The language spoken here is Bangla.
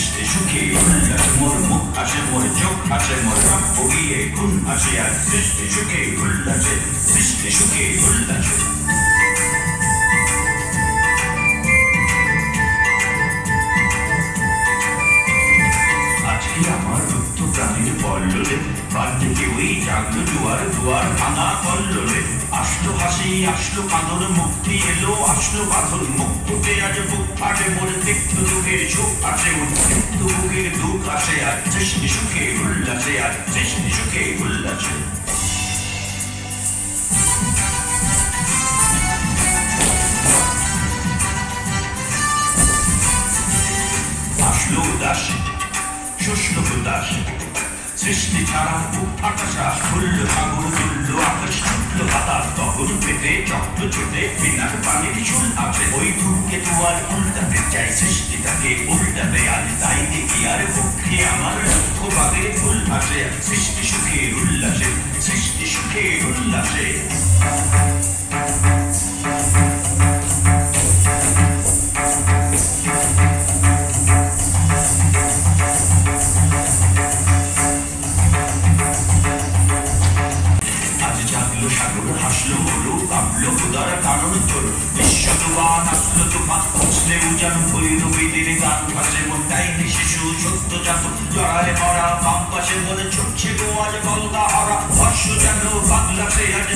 সৃষ্টি সুখে উল্লাসে মোর মুখ আসে মোর চোখ আসে মোর রক্ত গিয়ে গুণ আসে আর সৃষ্টি সুখে উল্লাসে সৃষ্টি সুখে উল্লাসে আজকে আমার রুদ্ধ প্রাণীর পল্ললে বাড়তে কেউই জাগলো জোয়ার দুয়ার ভাঙা কল্লোলে আসলো হাসি আসলো কাঁদন মুক্তি এলো আসলো বাঁধন মুক্ততে আজ বুক ফাটে মোর তিক্ত দুঃখের সুখ আসে ওর তিক্ত বুকের দুঃখ আসে আর সৃষ্টি সুখে উল্লাসে আর সৃষ্টি সুখে উল্লাসে আসলো উদাস শুষ্ক উদাস সৃষ্টি ছাড়া বুক ফাটাসা খুলল সাগর তুলল আকাশ ছুটল বাতাস তখন পেটে চক্র ছোটে বিনার পানির চুল আছে ওই ধূমকে দুয়ার উল্টাতে চাই সৃষ্টিটাকে উল্টাতে আজ তাই দেখি আর পক্ষে আমার দুঃখ বাগে ফুল আসে সৃষ্টি সুখে উল্লাসে সৃষ্টি সুখে উল্লাসে সাগর হাসলো হলো কাঁপলো খুদার কারণ তোর বিশ্বজুবান আসলো তুফান উছলে উজান ভৈরবীদের গান ভাসে মন ডাইনি শিশু সত্য জাত জড়ায় মরা বাম পাশে বলে ছুটছে গো আজ গলগা হারা বর্ষ যেন বাংলাতে আজ